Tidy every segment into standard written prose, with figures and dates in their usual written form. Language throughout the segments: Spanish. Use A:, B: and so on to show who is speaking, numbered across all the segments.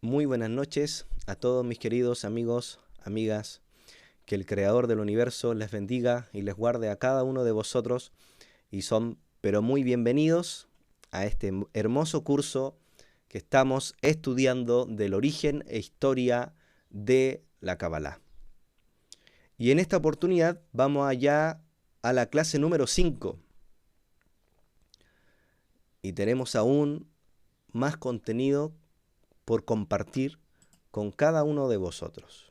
A: Muy buenas noches a todos mis queridos amigos, amigas. Que el Creador del Universo les bendiga y les guarde a cada uno de vosotros. Y son, pero muy bienvenidos a este hermoso curso que estamos estudiando del origen e historia de la Kabbalah. Y en esta oportunidad vamos allá a la clase número 5. Y tenemos aún más contenido por compartir con cada uno de vosotros.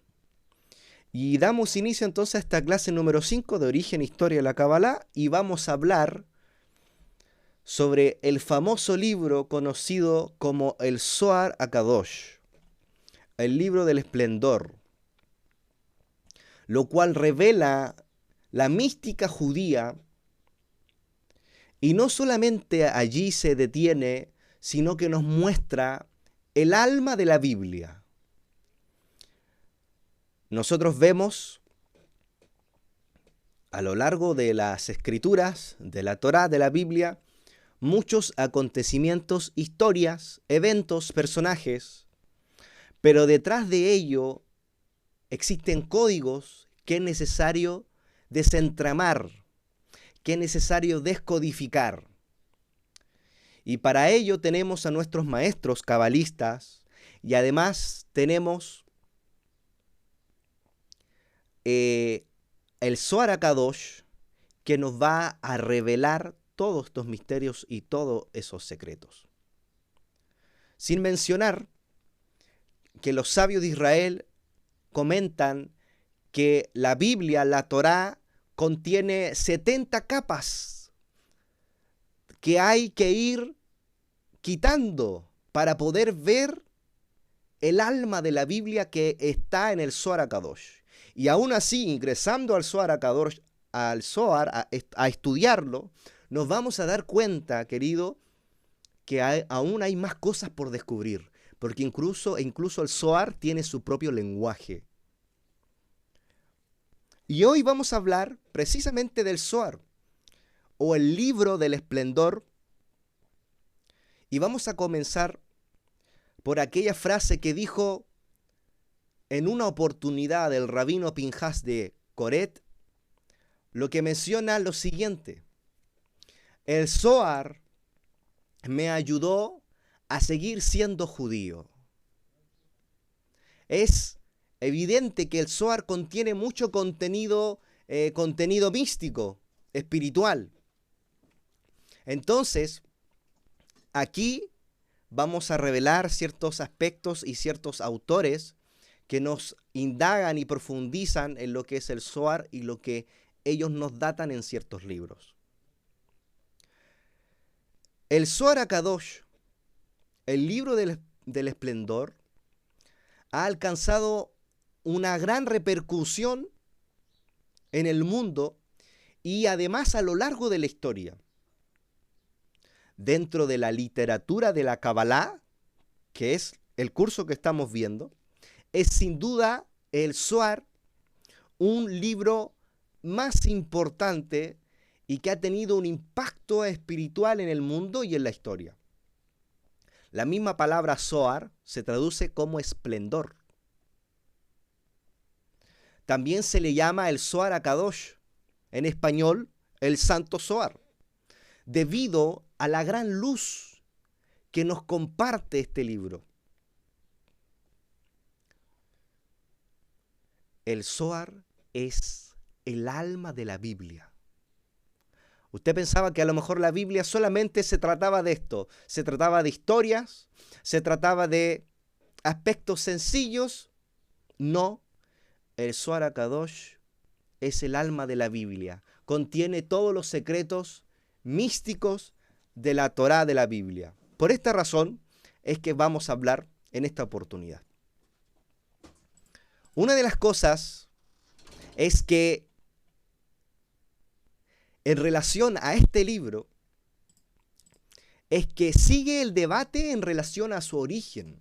A: Y damos inicio entonces a esta clase número 5 de origen e historia de la Kabbalah y vamos a hablar sobre el famoso libro conocido como el Zohar HaKadosh, el libro del esplendor, lo cual revela la mística judía y no solamente allí se detiene, sino que nos muestra el alma de la Biblia. Nosotros vemos a lo largo de las escrituras, de la Torá, de la Biblia, muchos acontecimientos, historias, eventos, personajes, pero detrás de ello existen códigos que es necesario desentramar, que es necesario descodificar. Y para ello tenemos a nuestros maestros cabalistas y además tenemos el Zohar HaKadosh, que nos va a revelar todos estos misterios y todos esos secretos. Sin mencionar que los sabios de Israel comentan que la Biblia, la Torá, contiene 70 capas que hay que ir quitando para poder ver el alma de la Biblia que está en el Zohar HaKadosh. Y aún así, ingresando al Zohar HaKadosh, al Zohar, a estudiarlo, nos vamos a dar cuenta, querido, que aún hay más cosas por descubrir, porque incluso el Zohar tiene su propio lenguaje. Y hoy vamos a hablar precisamente del Zohar, o el libro del esplendor, y vamos a comenzar por aquella frase que dijo en una oportunidad el rabino Pinjas de Coret, lo que menciona lo siguiente: el Zohar me ayudó a seguir siendo judío. Es evidente que el Zohar contiene mucho contenido místico, espiritual. Entonces, aquí vamos a revelar ciertos aspectos y ciertos autores que nos indagan y profundizan en lo que es el Zohar y lo que ellos nos datan en ciertos libros. El Zohar HaKadosh, el libro del esplendor, ha alcanzado una gran repercusión en el mundo y además a lo largo de la historia. Dentro de la literatura de la Kabbalah, que es el curso que estamos viendo, es sin duda el Zohar un libro más importante y que ha tenido un impacto espiritual en el mundo y en la historia. La misma palabra Zohar se traduce como esplendor. También se le llama el Zohar HaKadosh, en español el Santo Zohar, debido a la gran luz que nos comparte este libro. El Zohar es el alma de la Biblia. Usted pensaba que a lo mejor la Biblia solamente se trataba de esto, se trataba de historias, se trataba de aspectos sencillos. No, el Zohar HaKadosh es el alma de la Biblia, contiene todos los secretos místicos de la Torá de la Biblia. Por esta razón es que vamos a hablar en esta oportunidad. Una de las cosas es que en relación a este libro es que sigue el debate en relación a su origen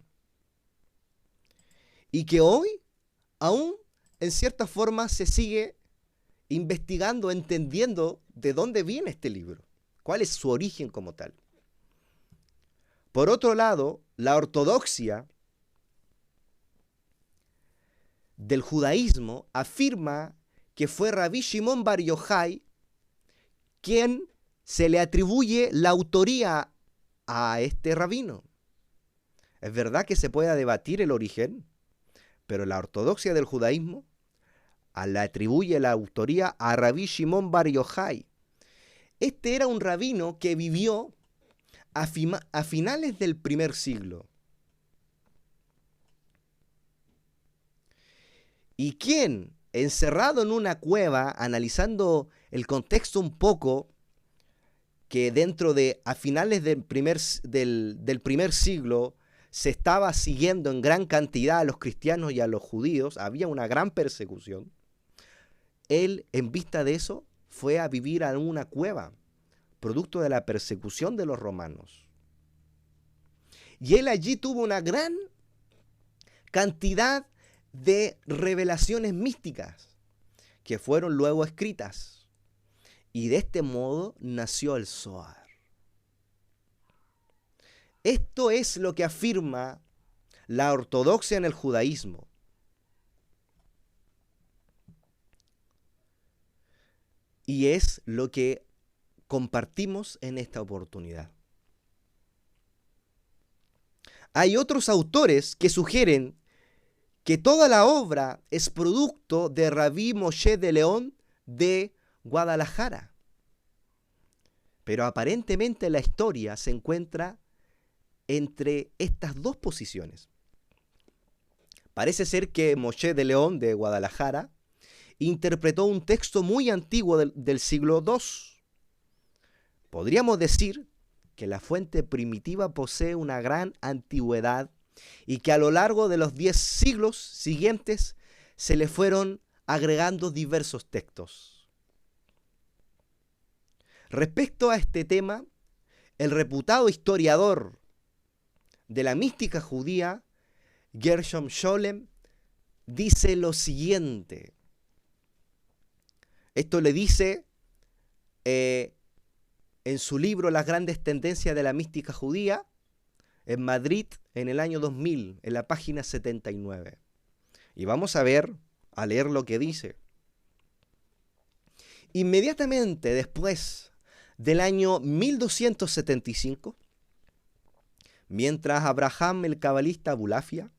A: y que hoy aún en cierta forma se sigue investigando, entendiendo de dónde viene este libro, cuál es su origen como tal. Por otro lado, la ortodoxia del judaísmo afirma que fue Rabí Shimon Bar Yochai quien se le atribuye la autoría a este rabino. Es verdad que se pueda debatir el origen, pero la ortodoxia del judaísmo le atribuye la autoría a Rabí Shimon Bar Yochai. Este era un rabino que vivió a finales del primer siglo. Y quien, encerrado en una cueva, analizando el contexto un poco, que a finales del primer siglo se estaba siguiendo en gran cantidad a los cristianos y a los judíos, había una gran persecución. Él, en vista de eso, fue a vivir en una cueva, producto de la persecución de los romanos. Y él allí tuvo una gran cantidad de revelaciones místicas que fueron luego escritas. Y de este modo nació el Zohar. Esto es lo que afirma la ortodoxia en el judaísmo. Y es lo que compartimos en esta oportunidad. Hay otros autores que sugieren que toda la obra es producto de Rabí Moshe de León de Guadalajara. Pero aparentemente la historia se encuentra entre estas dos posiciones. Parece ser que Moshe de León de Guadalajara interpretó un texto muy antiguo del siglo II. Podríamos decir que la fuente primitiva posee una gran antigüedad y que a lo largo de los 10 siglos siguientes se le fueron agregando diversos textos. Respecto a este tema, el reputado historiador de la mística judía, Gershom Scholem, dice lo siguiente. Esto le dice en su libro Las grandes tendencias de la mística judía, en Madrid, en el año 2000, en la página 79. Y vamos a leer lo que dice. Inmediatamente después del año 1275, mientras Abraham el cabalista Abulafia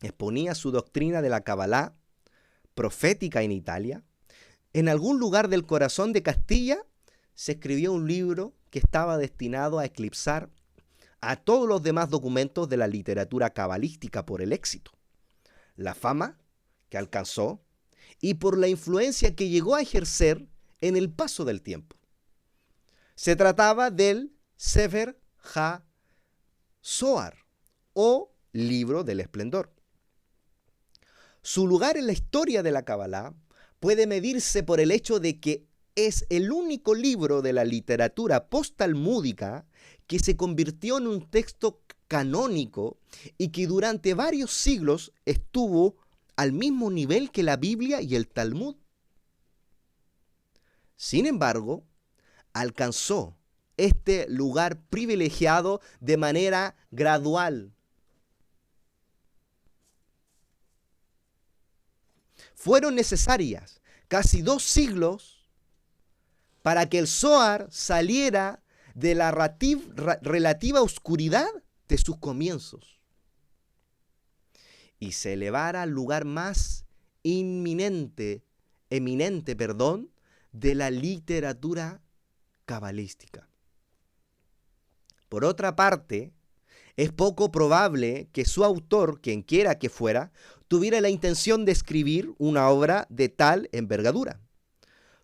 A: exponía su doctrina de la Cabalá profética en Italia, en algún lugar del corazón de Castilla se escribió un libro que estaba destinado a eclipsar a todos los demás documentos de la literatura cabalística por el éxito, la fama que alcanzó y por la influencia que llegó a ejercer en el paso del tiempo. Se trataba del Sefer HaZohar, o Libro del Esplendor. Su lugar en la historia de la Kabbalah puede medirse por el hecho de que es el único libro de la literatura post-talmúdica que se convirtió en un texto canónico y que durante varios siglos estuvo al mismo nivel que la Biblia y el Talmud. Sin embargo, alcanzó este lugar privilegiado de manera gradual. Fueron necesarias casi 2 siglos para que el Zohar saliera de la relativa oscuridad de sus comienzos y se elevara al lugar más eminente, de la literatura cabalística. Por otra parte, es poco probable que su autor, quien quiera que fuera, tuviera la intención de escribir una obra de tal envergadura.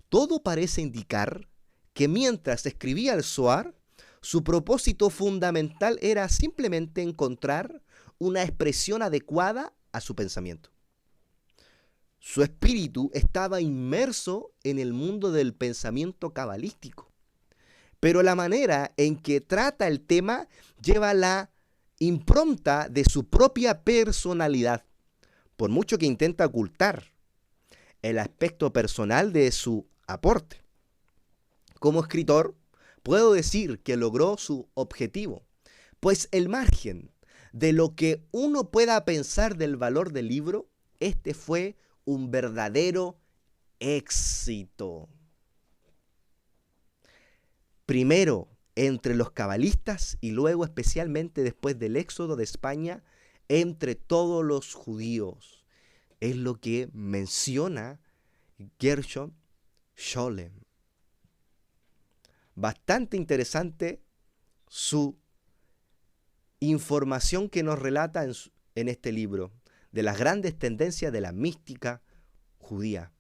A: Todo parece indicar que mientras escribía el Zohar, su propósito fundamental era simplemente encontrar una expresión adecuada a su pensamiento. Su espíritu estaba inmerso en el mundo del pensamiento cabalístico, pero la manera en que trata el tema lleva la impronta de su propia personalidad, por mucho que intenta ocultar el aspecto personal de su aporte. Como escritor, puedo decir que logró su objetivo, pues el margen de lo que uno pueda pensar del valor del libro este fue un verdadero éxito. Primero entre los cabalistas y luego, especialmente después del éxodo de España, entre todos los judíos. Es lo que menciona Gershom Scholem. Bastante interesante su información que nos relata en este libro de las grandes tendencias de la mística judía,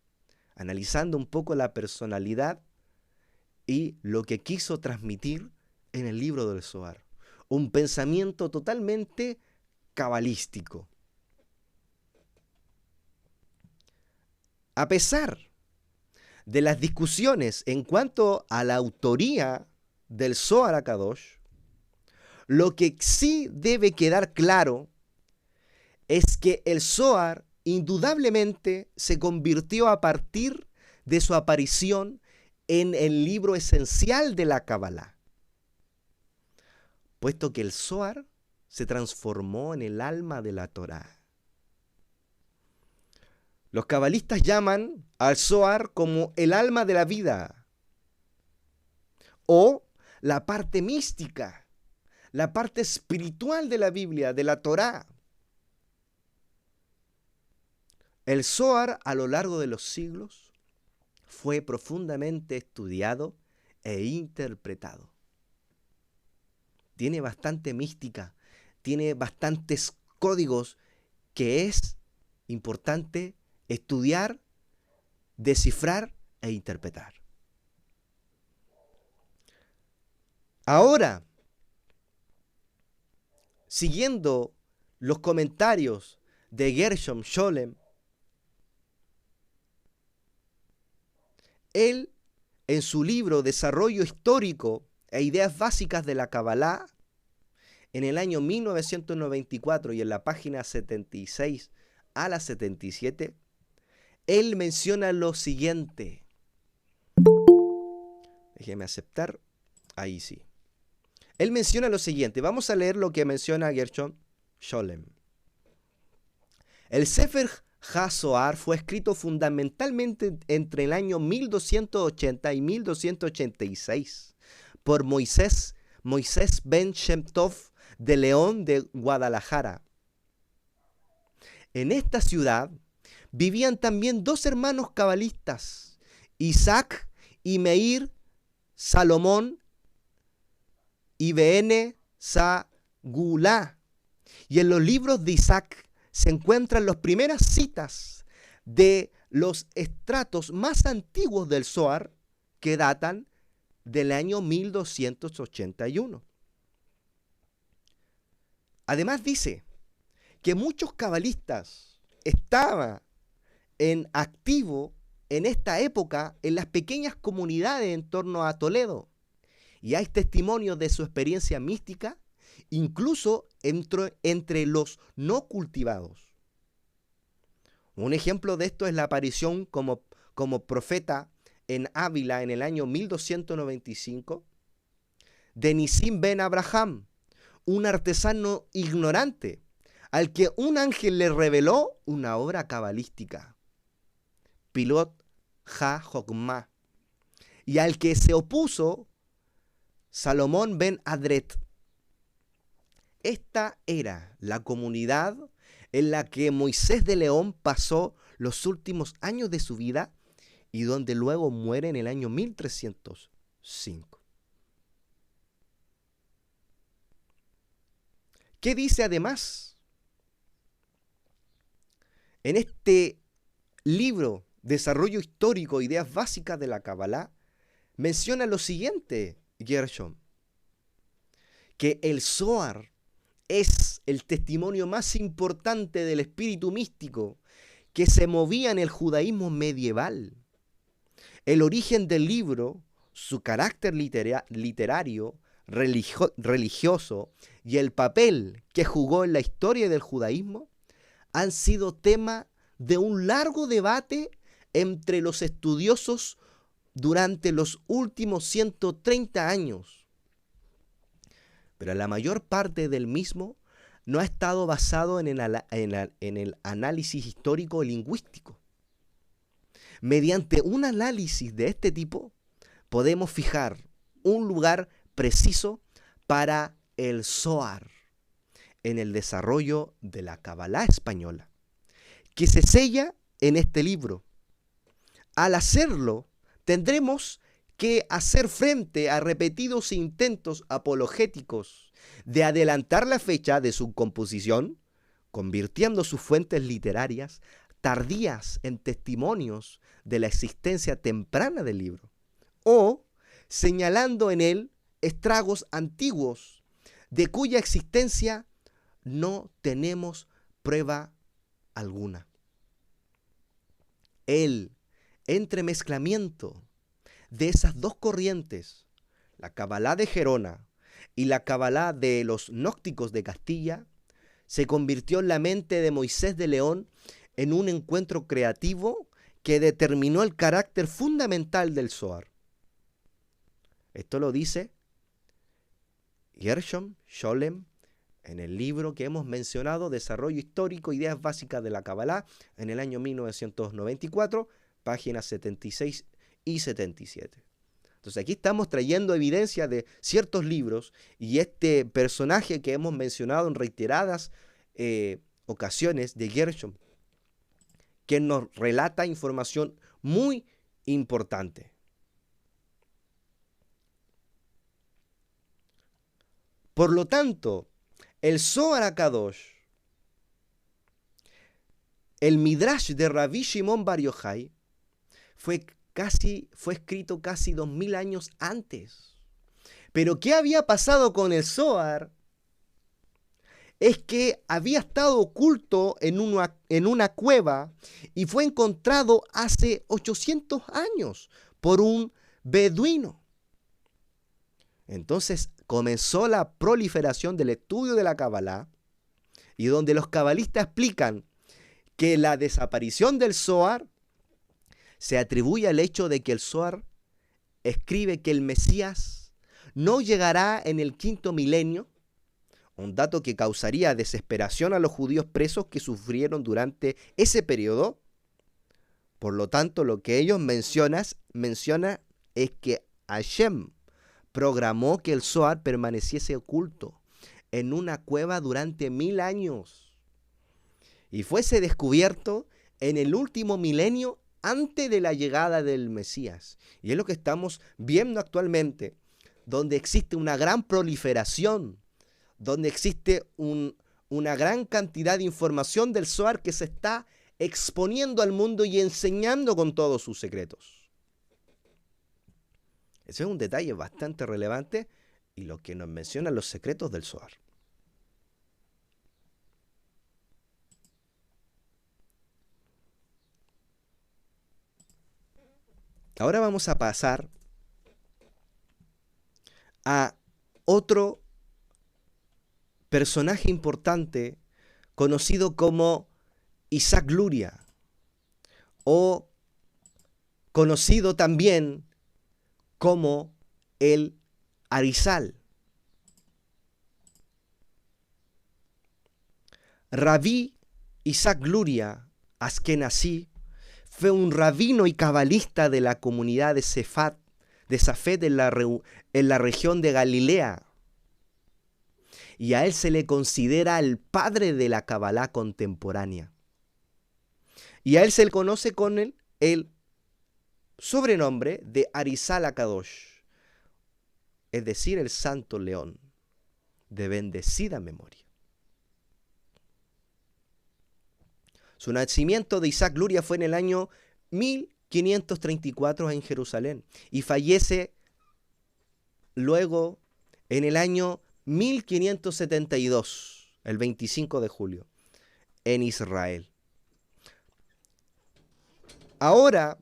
A: analizando un poco la personalidad y lo que quiso transmitir en el libro del Zohar. Un pensamiento totalmente cabalístico. A pesar de las discusiones en cuanto a la autoría del Zohar HaKadosh, lo que sí debe quedar claro es que el Zohar indudablemente se convirtió a partir de su aparición en el libro esencial de la Kabbalah, puesto que el Zohar se transformó en el alma de la Torá. Los cabalistas llaman al Zohar como el alma de la vida o la parte mística, la parte espiritual de la Biblia, de la Torá. El Zohar a lo largo de los siglos fue profundamente estudiado e interpretado. Tiene bastante mística, tiene bastantes códigos que es importante estudiar, descifrar e interpretar. Ahora, siguiendo los comentarios de Gershom Scholem, él, en su libro Desarrollo Histórico e Ideas Básicas de la Kabbalah, en el año 1994 y en la página 76 a la 77, él menciona lo siguiente. Déjeme aceptar. Ahí sí. Él menciona lo siguiente. Vamos a leer lo que menciona Gershom Scholem. El Sefer HaZohar fue escrito fundamentalmente entre el año 1280 y 1286 por Moisés Ben Shem Tov de León de Guadalajara. En esta ciudad vivían también dos hermanos cabalistas, Isaac y Meir Salomón Ibn Sagulá. Y en los libros de Isaac se encuentran las primeras citas de los estratos más antiguos del Zohar que datan del año 1281. Además dice que muchos cabalistas estaban en activo en esta época en las pequeñas comunidades en torno a Toledo. Y hay testimonios de su experiencia mística, incluso entre los no cultivados. Un ejemplo de esto es la aparición como profeta en Ávila en el año 1295 de Nisim ben Abraham, un artesano ignorante, al que un ángel le reveló una obra cabalística, Pilot Ha-Jokmah, y al que se opuso Salomón ben Adret. Esta era la comunidad en la que Moisés de León pasó los últimos años de su vida y donde luego muere en el año 1305. ¿Qué dice además? En este libro, Desarrollo Histórico, Ideas Básicas de la Kabbalah, menciona lo siguiente, Gershom, que el Zohar es el testimonio más importante del espíritu místico que se movía en el judaísmo medieval. El origen del libro, su carácter literario, religioso y el papel que jugó en la historia del judaísmo han sido tema de un largo debate entre los estudiosos durante los últimos 130 años. Pero la mayor parte del mismo no ha estado basado en el análisis histórico lingüístico. Mediante un análisis de este tipo, podemos fijar un lugar preciso para el Zohar en el desarrollo de la Kabbalah española, que se sella en este libro. Al hacerlo, tendremos que hacer frente a repetidos intentos apologéticos de adelantar la fecha de su composición, convirtiendo sus fuentes literarias tardías en testimonios de la existencia temprana del libro, o señalando en él estragos antiguos de cuya existencia no tenemos prueba alguna. El entremezclamiento de esas dos corrientes, la Kabbalah de Gerona y la Kabbalah de los gnósticos de Castilla, se convirtió en la mente de Moisés de León en un encuentro creativo que determinó el carácter fundamental del Zohar. Esto lo dice Gershom Scholem en el libro que hemos mencionado, Desarrollo Histórico, Ideas Básicas de la Kabbalah, en el año 1994, páginas 76 y 77. Entonces aquí estamos trayendo evidencia de ciertos libros y este personaje que hemos mencionado en reiteradas ocasiones de Gershom, que nos relata información muy importante. Por lo tanto, el Zohar HaKadosh, el Midrash de Rabbi Shimon Bar Yochai, fue escrito casi 2000 años antes. Pero ¿qué había pasado con el Zohar? Es que había estado oculto en una cueva y fue encontrado hace 800 años por un beduino. Entonces comenzó la proliferación del estudio de la Kabbalah, y donde los cabalistas explican que la desaparición del Zohar se atribuye al hecho de que el Zohar escribe que el Mesías no llegará en el 5º milenio, un dato que causaría desesperación a los judíos presos que sufrieron durante ese periodo. Por lo tanto, lo que ellos mencionan es que Hashem programó que el Zohar permaneciese oculto en una cueva durante 1000 años y fuese descubierto en el último milenio antes de la llegada del Mesías. Y es lo que estamos viendo actualmente, donde existe una gran proliferación, donde existe una gran cantidad de información del Zohar que se está exponiendo al mundo y enseñando con todos sus secretos. Ese es un detalle bastante relevante y lo que nos menciona los secretos del Zohar. Ahora vamos a pasar a otro personaje importante conocido como Isaac Luria, o conocido también como el Arizal. Rabí Isaac Luria Askenazí fue un rabino y cabalista de la comunidad de Safed en la región de Galilea. Y a él se le considera el padre de la Kabbalah contemporánea. Y a él se le conoce con el sobrenombre de Arizal HaKadosh, es decir, el Santo León, de bendecida memoria. Su nacimiento de Isaac Luria fue en el año 1534 en Jerusalén y fallece luego en el año 1572, el 25 de julio, en Israel. Ahora,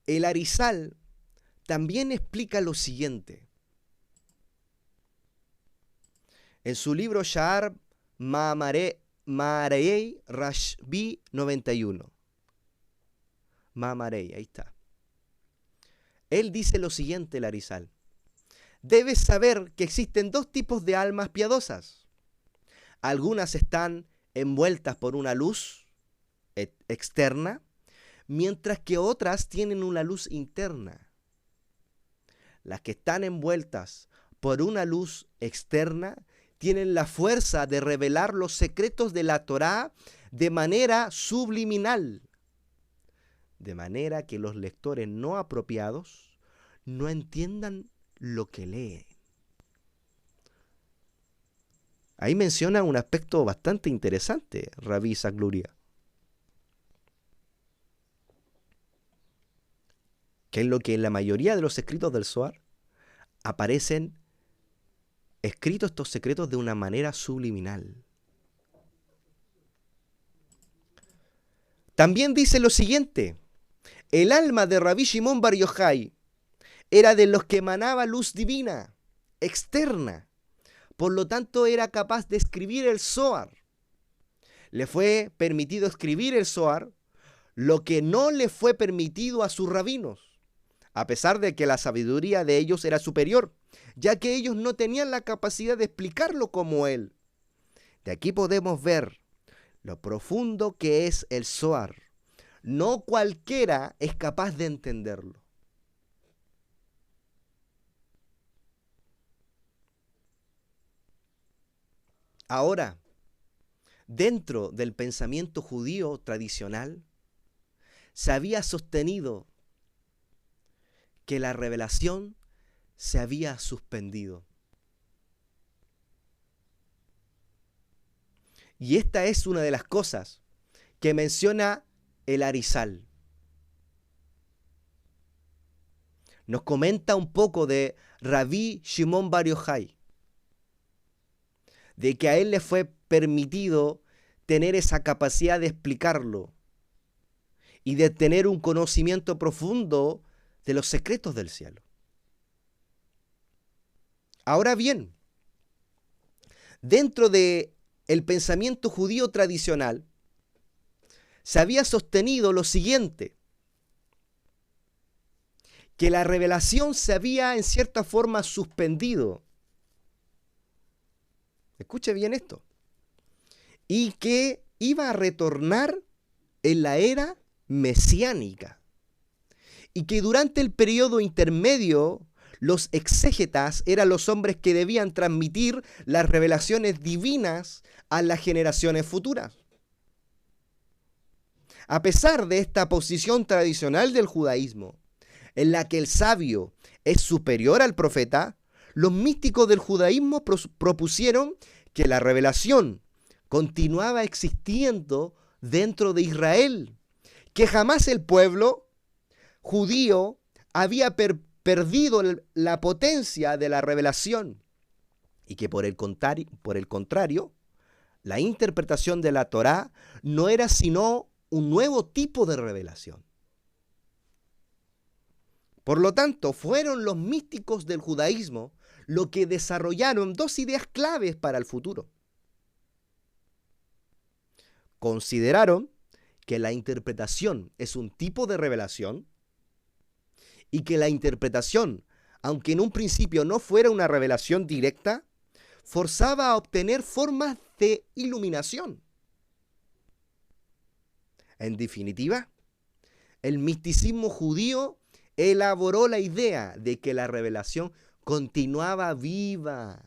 A: el Arizal también explica lo siguiente. En su libro Sha'ar Ma'arei Rashbi 91. Ma'arei, ahí está. Él dice lo siguiente, el Arizal. debes saber que existen dos tipos de almas piadosas. Algunas están envueltas por una luz externa, mientras que otras tienen una luz interna. Las que están envueltas por una luz externa tienen la fuerza de revelar los secretos de la Torá de manera subliminal, de manera que los lectores no apropiados no entiendan lo que leen. Ahí menciona un aspecto bastante interesante, Rabí Isaac Luria, que es lo que en la mayoría de los escritos del Zohar aparecen escritos estos secretos de una manera subliminal. También dice lo siguiente: el alma de Rabí Shimon Bar Yochai era de los que emanaba luz divina, externa. Por lo tanto, era capaz de escribir el Zohar. Le fue permitido escribir el Zohar, lo que no le fue permitido a sus rabinos, a pesar de que la sabiduría de ellos era superior, ya que ellos no tenían la capacidad de explicarlo como él. De aquí podemos ver lo profundo que es el Zohar. No cualquiera es capaz de entenderlo. Ahora, dentro del pensamiento judío tradicional, se había sostenido que la revelación se había suspendido. Y esta es una de las cosas que menciona el Arizal. Nos comenta un poco de Rabí Shimon Bar Yochai, de que a él le fue permitido tener esa capacidad de explicarlo y de tener un conocimiento profundo de los secretos del cielo. Ahora bien, dentro de el pensamiento judío tradicional, se había sostenido lo siguiente: que la revelación se había en cierta forma suspendido. Escuche bien esto. Y que iba a retornar en la era mesiánica. Y que durante el periodo intermedio, los exégetas eran los hombres que debían transmitir las revelaciones divinas a las generaciones futuras. A pesar de esta posición tradicional del judaísmo, en la que el sabio es superior al profeta, los místicos del judaísmo propusieron que la revelación continuaba existiendo dentro de Israel, que jamás el pueblo judío había perdido la potencia de la revelación y que por el contrario, la interpretación de la Torá no era sino un nuevo tipo de revelación. Por lo tanto, fueron los místicos del judaísmo los que desarrollaron dos ideas claves para el futuro. Consideraron que la interpretación es un tipo de revelación y que la interpretación, aunque en un principio no fuera una revelación directa, forzaba a obtener formas de iluminación. En definitiva, el misticismo judío elaboró la idea de que la revelación continuaba viva,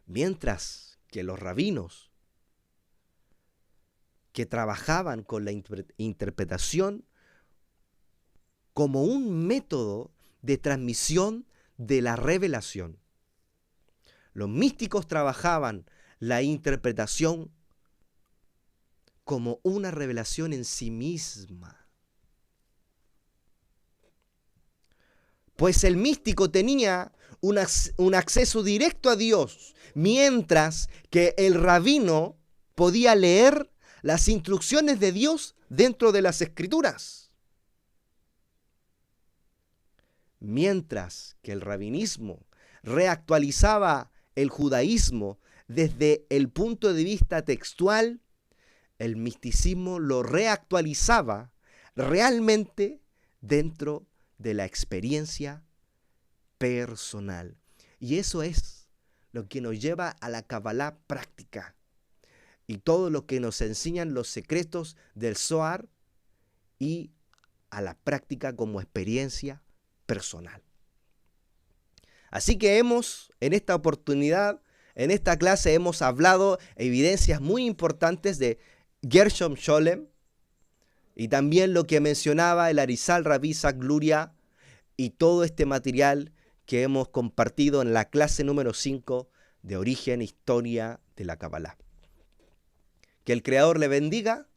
A: mientras que los rabinos que trabajaban con la interpretación como un método de transmisión de la revelación. Los místicos trabajaban la interpretación como una revelación en sí misma. Pues el místico tenía un acceso directo a Dios, mientras que el rabino podía leer las instrucciones de Dios dentro de las Escrituras. Mientras que el rabinismo reactualizaba el judaísmo desde el punto de vista textual, el misticismo lo reactualizaba realmente dentro de la experiencia personal. Y eso es lo que nos lleva a la Kabbalah práctica. Y todo lo que nos enseñan los secretos del Zohar y a la práctica como experiencia personal. Así que en esta oportunidad, en esta clase hemos hablado evidencias muy importantes de Gershom Scholem y también lo que mencionaba el Arizal Rabbi Isaac Luria y todo este material que hemos compartido en la clase número 5 de Origen, Historia de la Kabbalah. Que el Creador le bendiga,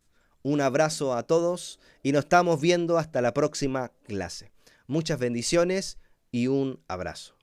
A: un abrazo a todos y nos estamos viendo hasta la próxima clase. Muchas bendiciones y un abrazo.